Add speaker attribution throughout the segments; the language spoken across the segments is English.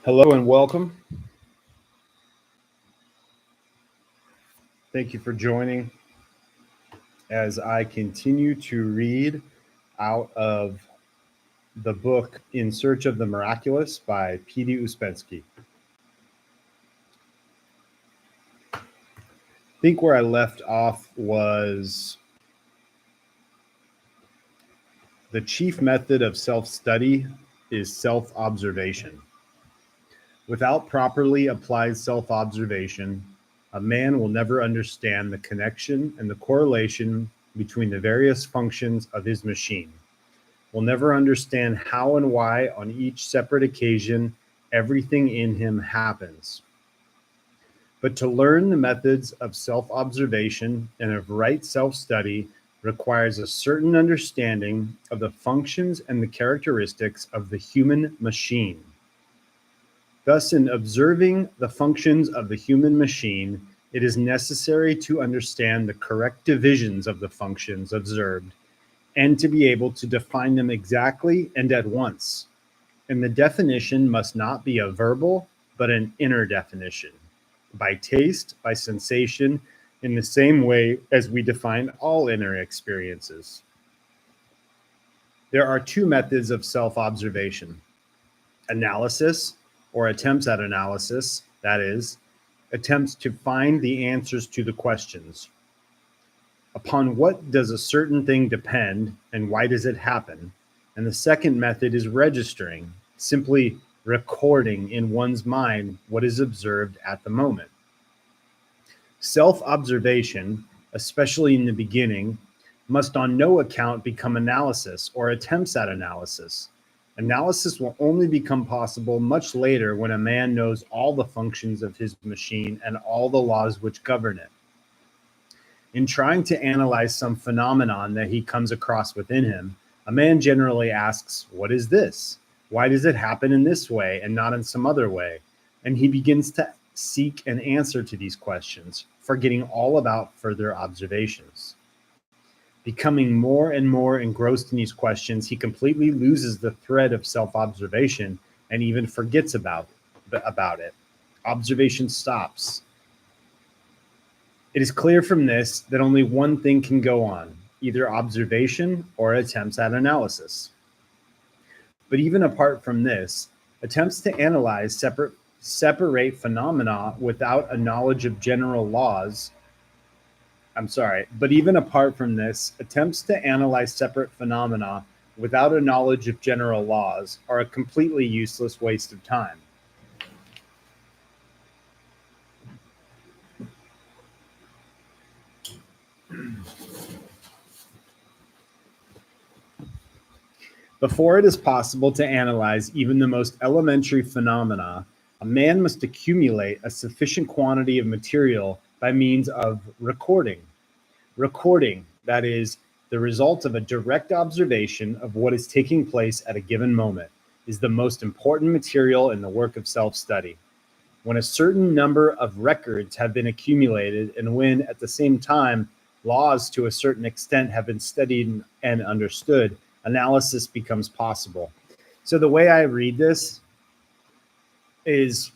Speaker 1: Hello and welcome. Thank you for joining as I continue to read out of the book In Search of the Miraculous by P.D. Ouspensky. I think where I left off was the chief method of self-study is self-observation. Without properly applied self-observation, a man will never understand the connection and the correlation between the various functions of his machine, will never understand how and why on each separate occasion everything in him happens. But to learn the methods of self-observation and of right self-study requires a certain understanding of the functions and the characteristics of the human machine. Thus, in observing the functions of the human machine, it is necessary to understand the correct divisions of the functions observed and to be able to define them exactly and at once. And the definition must not be a verbal, but an inner definition, by taste, by sensation, in the same way as we define all inner experiences. There are two methods of self-observation: analysis, or attempts at analysis, that is, attempts to find the answers to the questions. Upon what does a certain thing depend, and why does it happen? And the second method is registering, simply recording in one's mind what is observed at the moment. Self-observation, especially in the beginning, must on no account become analysis or attempts at analysis. Analysis will only become possible much later when a man knows all the functions of his machine and all the laws which govern it. In trying to analyze some phenomenon that he comes across within him, a man generally asks, "What is this? Why does it happen in this way and not in some other way?" And he begins to seek an answer to these questions, forgetting all about further observations. Becoming more and more engrossed in these questions, he completely loses the thread of self-observation and even forgets about it. Observation stops. It is clear from this that only one thing can go on, either observation or attempts at analysis. But even apart from this, attempts to analyze separate phenomena without a knowledge of general laws But even apart from this, attempts to analyze separate phenomena without a knowledge of general laws are a completely useless waste of time. Before it is possible to analyze even the most elementary phenomena, a man must accumulate a sufficient quantity of material by means of recording. Recording, that is, the result of a direct observation of what is taking place at a given moment, is the most important material in the work of self-study. When a certain number of records have been accumulated, and when, at the same time, laws to a certain extent have been studied and understood, analysis becomes possible. So the way I read this is,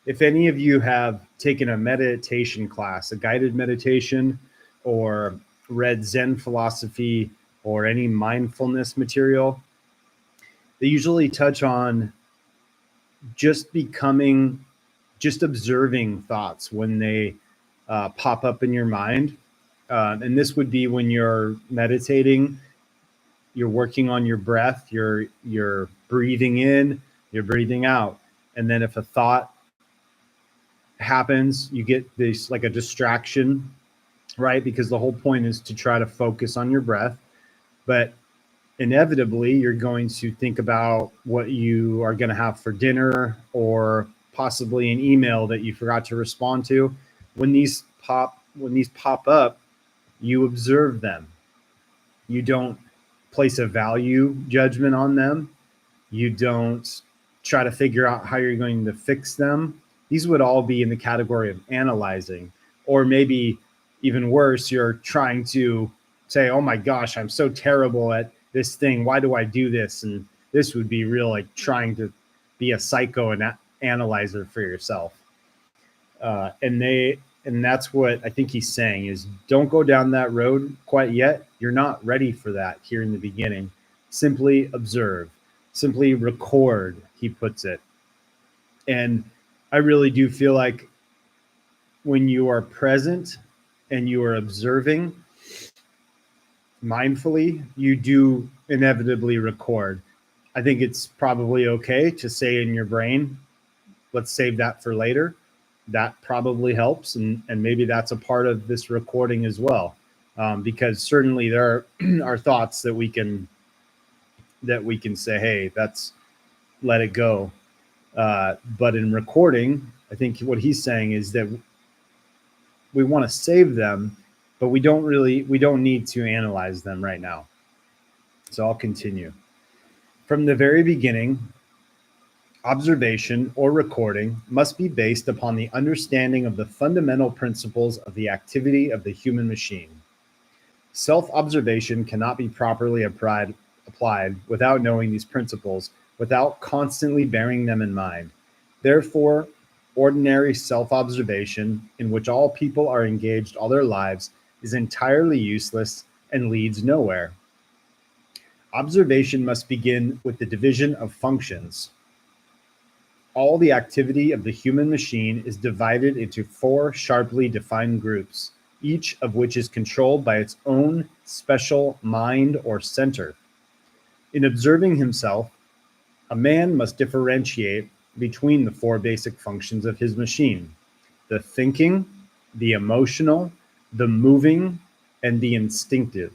Speaker 1: if any of you have taken a meditation class, a guided meditation, or read Zen philosophy or any mindfulness material, they usually touch on just observing thoughts when they pop up in your mind. And this would be when you're meditating, you're working on your breath, you're breathing in, you're breathing out. And then if a thought happens, you get this like a distraction, right? Because the whole point is to try to focus on your breath. But inevitably, you're going to think about what you are going to have for dinner, or possibly an email that you forgot to respond to. When these pop up, you observe them. You don't place a value judgment on them. You don't try to figure out how you're going to fix them. These would all be in the category of analyzing, or maybe even worse, you're trying to say, "Oh my gosh, I'm so terrible at this thing. Why do I do this?" And This would be real, like trying to be a psychoanalyzer for yourself. And that's what I think he's saying is, don't go down that road quite yet. You're not ready for that here in the beginning. Simply observe, simply record, he puts it. And I really do feel like when you are present and you are observing mindfully, you do inevitably record. I think it's probably okay to say in your brain, let's save that for later. That probably helps, and maybe that's a part of this recording as well, because certainly there are thoughts that we can say, hey, that's, let it go. But in recording, I think what he's saying is that we want to save them, but we don't need to analyze them right now. So I'll continue. From the very beginning, observation or recording must be based upon the understanding of the fundamental principles of the activity of the human machine. Self-observation cannot be properly applied without knowing these principles, without constantly bearing them in mind. Therefore, ordinary self-observation, in which all people are engaged all their lives, is entirely useless and leads nowhere. Observation must begin with the division of functions. All the activity of the human machine is divided into 4 sharply defined groups, each of which is controlled by its own special mind or center. In observing himself, a man must differentiate between the 4 basic functions of his machine: the thinking, the emotional, the moving, and the instinctive.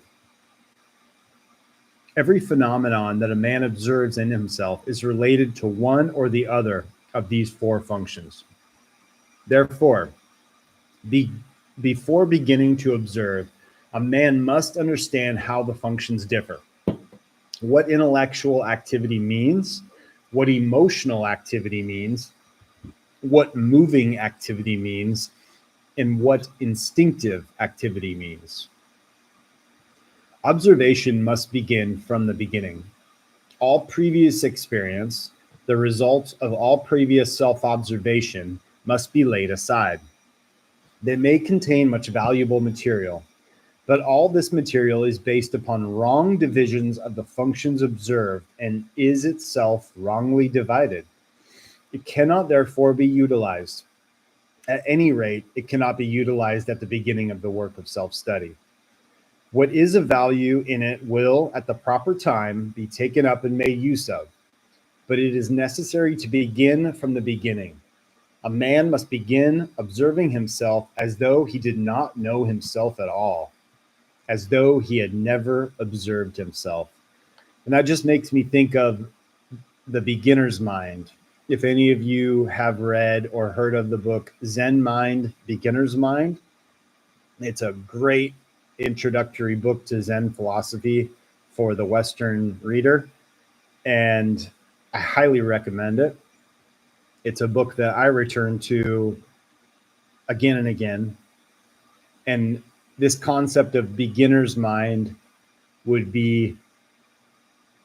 Speaker 1: Every phenomenon that a man observes in himself is related to one or the other of these 4 functions. Therefore, before beginning to observe, a man must understand how the functions differ, what intellectual activity means, what emotional activity means, what moving activity means, and what instinctive activity means. Observation must begin from the beginning. All previous experience, the result of all previous self-observation, must be laid aside. They may contain much valuable material, but all this material is based upon wrong divisions of the functions observed and is itself wrongly divided. It cannot therefore be utilized. At any rate, it cannot be utilized at the beginning of the work of self-study. What is of value in it will, at the proper time, be taken up and made use of. But it is necessary to begin from the beginning. A man must begin observing himself as though he did not know himself at all, as though he had never observed himself. And that just makes me think of the beginner's mind. If any of you have read or heard of the book Zen Mind, Beginner's Mind, it's a great introductory book to Zen philosophy for the Western reader, and I highly recommend it. It's a book that I return to again and again, and this concept of beginner's mind would be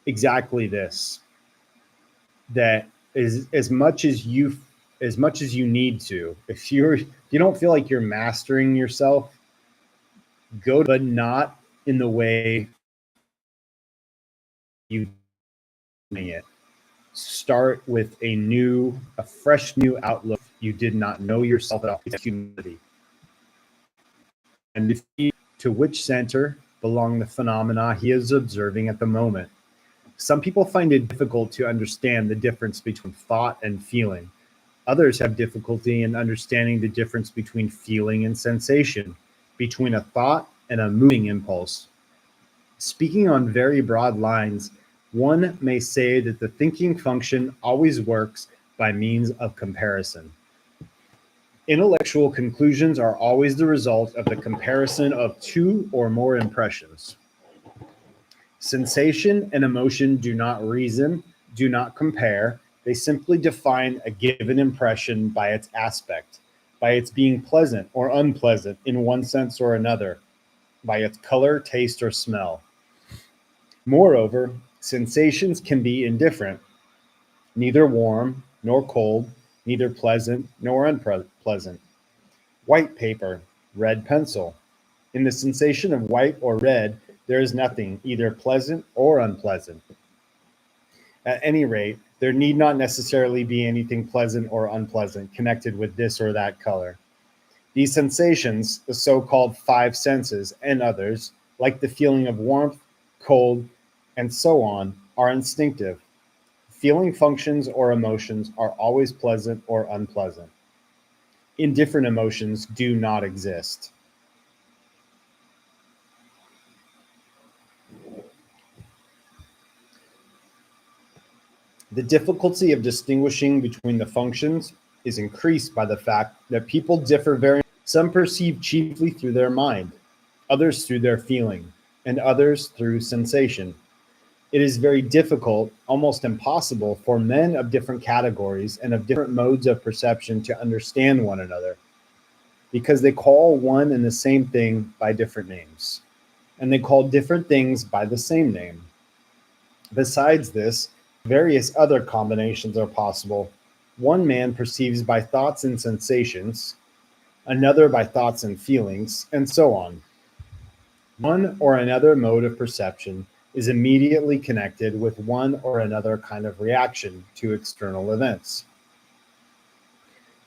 Speaker 1: exactly this, that is as much as you need to, if you don't feel like you're mastering yourself, go, but not in the way you doing it. Start with a fresh new outlook. You did not know yourself at all. It's humility. And to which center belong the phenomena he is observing at the moment. Some people find it difficult to understand the difference between thought and feeling. Others have difficulty in understanding the difference between feeling and sensation, between a thought and a moving impulse. Speaking on very broad lines, one may say that the thinking function always works by means of comparison. Intellectual conclusions are always the result of the comparison of 2 or more impressions. Sensation and emotion do not reason, do not compare. They simply define a given impression by its aspect, by its being pleasant or unpleasant in one sense or another, by its color, taste, or smell. Moreover, Sensations can be indifferent, neither warm nor cold, neither pleasant nor unpleasant. White paper, red pencil. In the sensation of white or red, there is nothing either pleasant or unpleasant. At any rate, there need not necessarily be anything pleasant or unpleasant connected with this or that color. These sensations, the so-called five senses and others, like the feeling of warmth, cold, and so on, are instinctive. Feeling functions or emotions are always pleasant or unpleasant. Indifferent emotions do not exist. The difficulty of distinguishing between the functions is increased by the fact that people differ very much. Some perceive chiefly through their mind, others through their feeling, and others through sensation. It is very difficult, almost impossible, for men of different categories and of different modes of perception to understand one another, because they call one and the same thing by different names, and they call different things by the same name. Besides this, various other combinations are possible. One man perceives by thoughts and sensations, another by thoughts and feelings, and so on. One or another mode of perception is immediately connected with one or another kind of reaction to external events.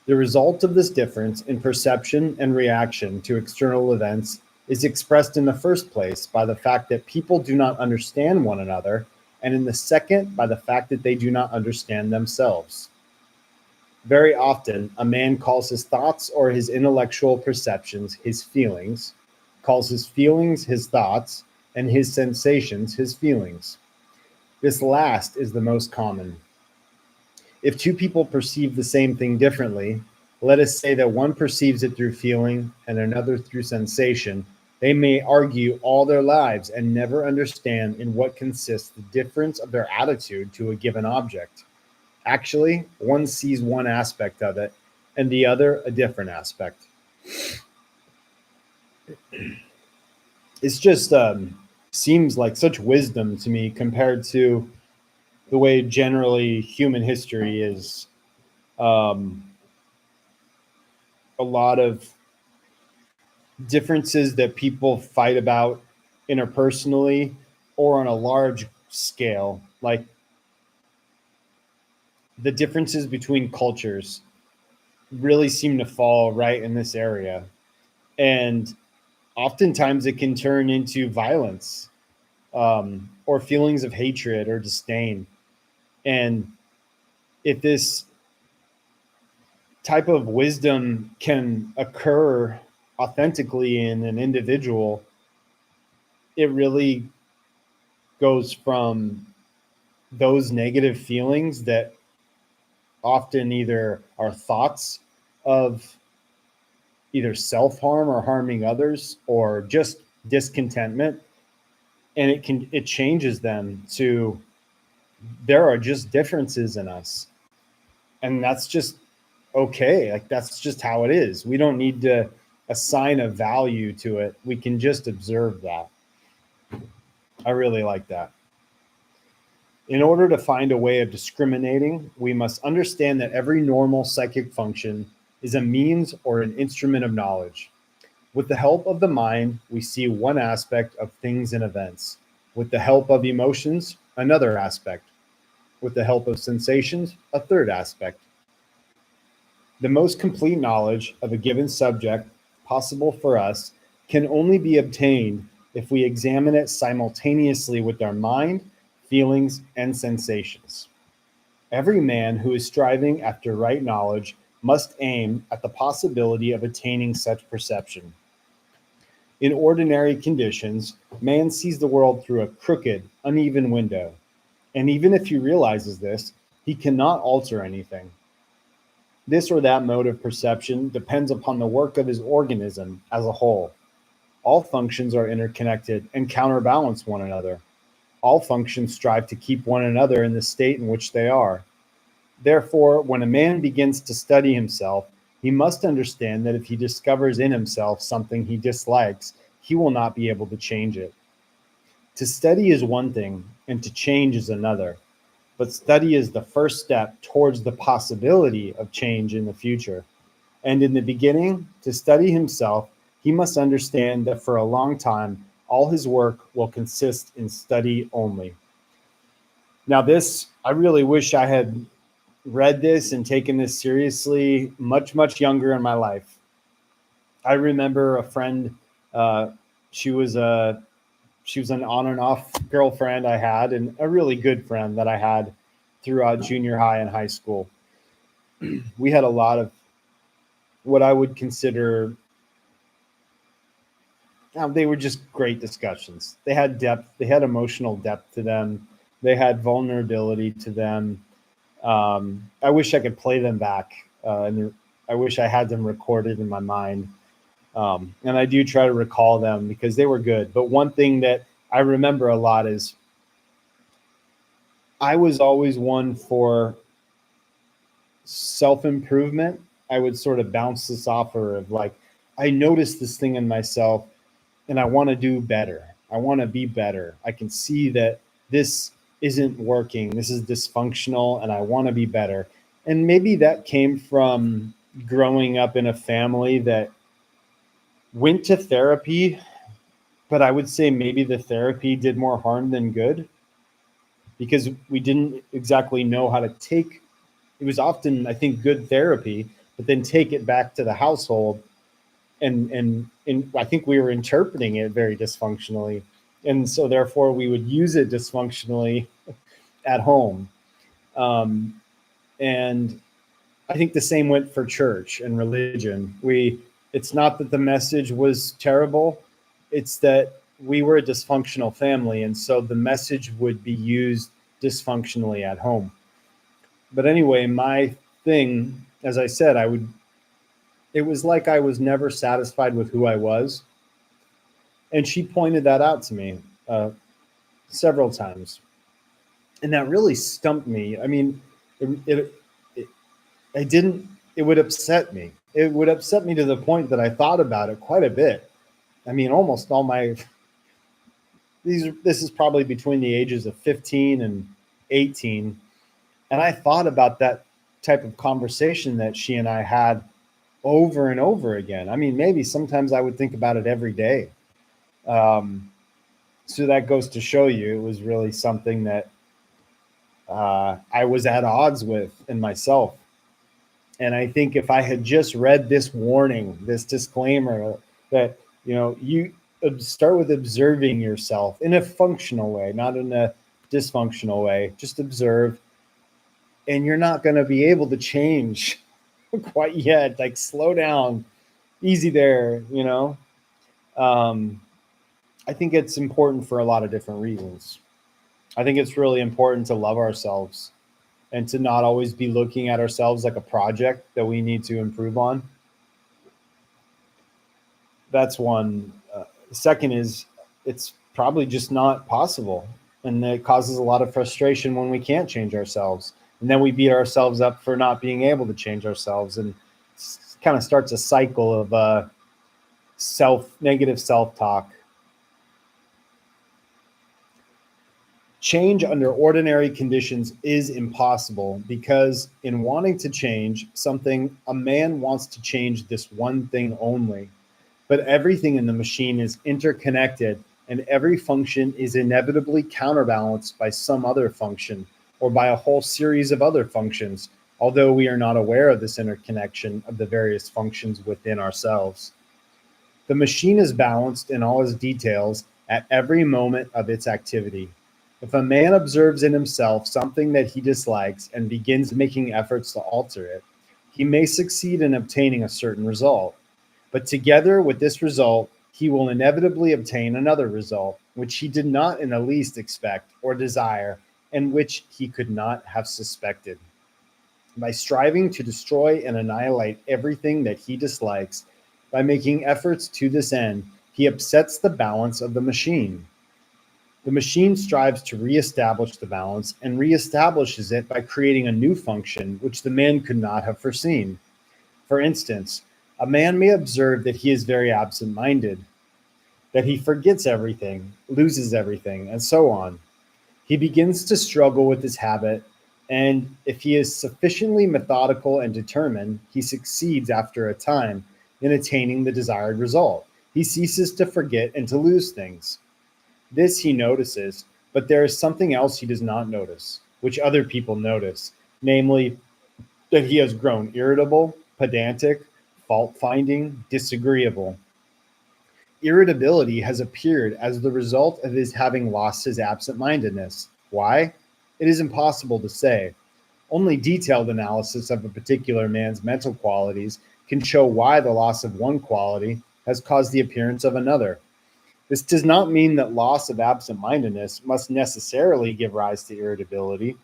Speaker 1: The result of this difference in perception and reaction to external events is expressed in the first place by the fact that people do not understand one another, and in the second by the fact that they do not understand themselves. Very often, a man calls his thoughts or his intellectual perceptions his feelings, calls his feelings his thoughts, and his sensations his feelings. This last is the most common. If two people perceive the same thing differently, let us say that one perceives it through feeling and another through sensation, they may argue all their lives and never understand in what consists the difference of their attitude to a given object. Actually, one sees one aspect of it and the other a different aspect. It's just seems like such wisdom to me compared to the way generally human history is. A lot of differences that people fight about interpersonally or on a large scale, like the differences between cultures really seem to fall right in this area. And oftentimes it can turn into violence, or feelings of hatred or disdain. And if this type of wisdom can occur authentically in an individual, it really goes from those negative feelings that often either are thoughts of either self-harm or harming others or just discontentment, and it changes them to there are just differences in us, and that's just okay. Like, that's just how it is. We don't need to assign a value to it. We can just observe that. I really like that. In order to find a way of discriminating, we must understand that every normal psychic function is a means or an instrument of knowledge. With the help of the mind, we see one aspect of things and events. With the help of emotions, another aspect. With the help of sensations, a third aspect. The most complete knowledge of a given subject possible for us can only be obtained if we examine it simultaneously with our mind, feelings, and sensations. Every man who is striving after right knowledge must aim at the possibility of attaining such perception. In ordinary conditions, man sees the world through a crooked, uneven window, and even if he realizes this, he cannot alter anything. This or that mode of perception depends upon the work of his organism as a whole. All functions are interconnected and counterbalance one another. All functions strive to keep one another in the state in which they are. Therefore, when a man begins to study himself, he must understand that if he discovers in himself something he dislikes, he will not be able to change it. To study is one thing, and to change is another. But study is the first step towards the possibility of change in the future. And in the beginning, to study himself, he must understand that for a long time, all his work will consist in study only. Now, this, I really wish I had read this and taken this seriously much, much younger in my life. I remember a friend, she was an on and off girlfriend I had, and a really good friend that I had throughout junior high and high school. We had a lot of what I would consider, they were just great discussions. They had depth, they had emotional depth to them, they had vulnerability to them. I wish I could play them back, and I wish I had them recorded in my mind. And I do try to recall them because they were good. But one thing that I remember a lot is I was always one for self-improvement. I would sort of bounce this offer of like, I noticed this thing in myself and I want to do better. I want to be better. I can see that this isn't working. This is dysfunctional and I want to be better. And maybe that came from growing up in a family that went to therapy, but I would say maybe the therapy did more harm than good because we didn't exactly know how to take. It was often, I think, good therapy, but then take it back to the household. And I think we were interpreting it very dysfunctionally. And so therefore we would use it dysfunctionally at home. And I think the same went for church and religion. It's not that the message was terrible. It's that we were a dysfunctional family. And so the message would be used dysfunctionally at home. But anyway, my thing, as I said, it was like I was never satisfied with who I was. And she pointed that out to me several times. And that really stumped me. I mean, it would upset me. It would upset me to the point that I thought about it quite a bit. I mean, almost all this is probably between the ages of 15 and 18. And I thought about that type of conversation that she and I had over and over again. I mean, maybe sometimes I would think about it every day. So that goes to show you it was really something that I was at odds with in myself. And I think if I had just read this warning, this disclaimer that, you start with observing yourself in a functional way, not in a dysfunctional way, just observe, and you're not going to be able to change quite yet. Like, slow down, easy there, I think it's important for a lot of different reasons. I think it's really important to love ourselves and to not always be looking at ourselves like a project that we need to improve on. That's one. Second is it's probably just not possible. And it causes a lot of frustration when we can't change ourselves. And then we beat ourselves up for not being able to change ourselves. And kind of starts a cycle of negative self-talk. Change under ordinary conditions is impossible because in wanting to change something, a man wants to change this one thing only. But everything in the machine is interconnected and every function is inevitably counterbalanced by some other function or by a whole series of other functions, although we are not aware of this interconnection of the various functions within ourselves. The machine is balanced in all its details at every moment of its activity. If a man observes in himself something that he dislikes and begins making efforts to alter it, he may succeed in obtaining a certain result. But together with this result, he will inevitably obtain another result, which he did not in the least expect or desire, and which he could not have suspected. By striving to destroy and annihilate everything that he dislikes, by making efforts to this end, he upsets the balance of the machine. The machine strives to reestablish the balance and reestablishes it by creating a new function which the man could not have foreseen. For instance, a man may observe that he is very absent-minded, that he forgets everything, loses everything, and so on. He begins to struggle with his habit, and if he is sufficiently methodical and determined, he succeeds after a time in attaining the desired result. He ceases to forget and to lose things. This he notices, but there is something else he does not notice, which other people notice, namely that he has grown irritable, pedantic, fault-finding, disagreeable. Irritability has appeared as the result of his having lost his absent-mindedness. Why? It is impossible to say. Only detailed analysis of a particular man's mental qualities can show why the loss of one quality has caused the appearance of another. This does not mean that loss of absent-mindedness must necessarily give rise to irritability.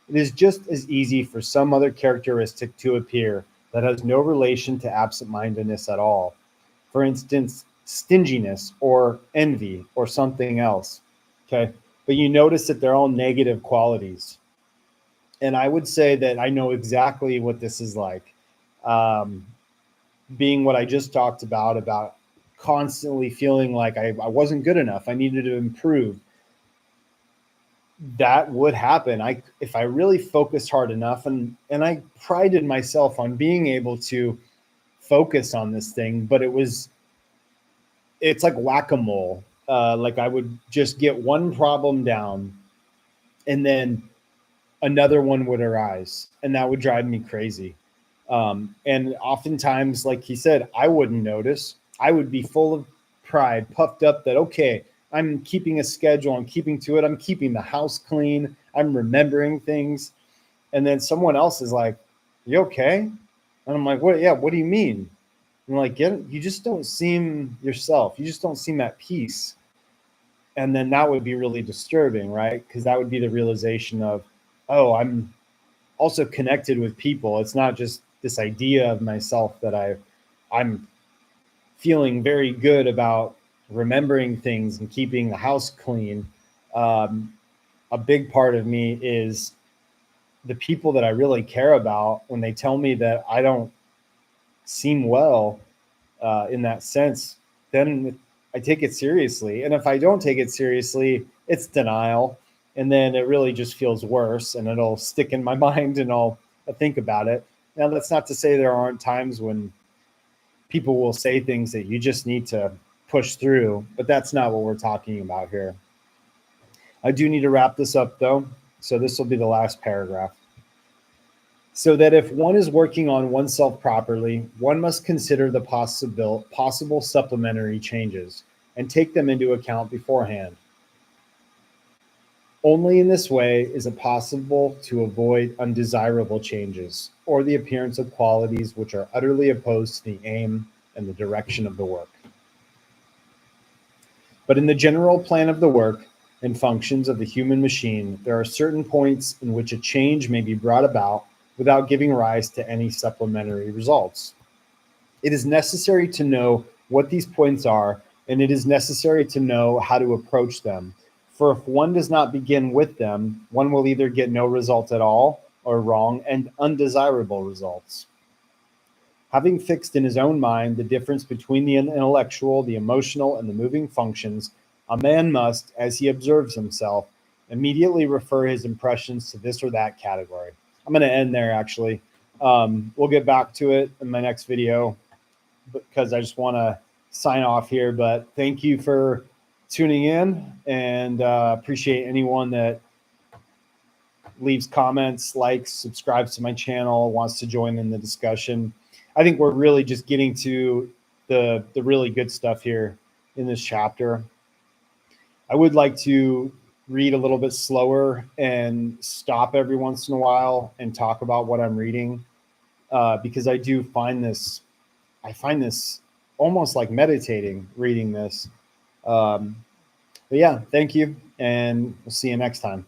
Speaker 1: It is just as easy for some other characteristic to appear that has no relation to absent-mindedness at all. For instance, stinginess or envy or something else. Okay. But you notice that they're all negative qualities. And I would say that I know exactly what this is like. Being what I just talked about constantly feeling like I wasn't good enough. I needed to improve. That would happen. If I really focused hard enough, and I prided myself on being able to focus on this thing, but it's like whack-a-mole. Like I would just get one problem down and then another one would arise, and that would drive me crazy. And oftentimes, like he said, I wouldn't notice. I would be full of pride, puffed up that, okay, I'm keeping a schedule, I'm keeping to it, I'm keeping the house clean, I'm remembering things. And then someone else is like, you okay? And I'm like, what? Yeah, what do you mean? And like, you just don't seem yourself. You just don't seem at peace. And then that would be really disturbing, right? Because that would be the realization of, oh, I'm also connected with people. It's not just this idea of myself that I'm feeling very good about remembering things and keeping the house clean. A big part of me is the people that I really care about. When they tell me that I don't seem well in that sense, then I take it seriously. And if I don't take it seriously, it's denial. And then it really just feels worse, and it'll stick in my mind and I'll think about it. Now, that's not to say there aren't times when people will say things that you just need to push through, but that's not what we're talking about here. I do need to wrap this up though. So this will be the last paragraph. So that if one is working on oneself properly, one must consider the possible supplementary changes and take them into account beforehand. Only in this way is it possible to avoid undesirable changes or the appearance of qualities which are utterly opposed to the aim and the direction of the work. But in the general plan of the work and functions of the human machine, there are certain points in which a change may be brought about without giving rise to any supplementary results. It is necessary to know what these points are, and it is necessary to know how to approach them. For if one does not begin with them, one will either get no result at all or wrong and undesirable results. Having fixed in his own mind the difference between the intellectual, the emotional, and the moving functions, a man must, as he observes himself, immediately refer his impressions to this or that category. I'm going to end there, actually. We'll get back to it in my next video because I just want to sign off here. But thank you for tuning in, and appreciate anyone that leaves comments, likes, subscribes to my channel, wants to join in the discussion. I think we're really just getting to the really good stuff here in this chapter. I would like to read a little bit slower and stop every once in a while and talk about what I'm reading, because I find this almost like meditating reading this. But yeah, thank you, and we'll see you next time.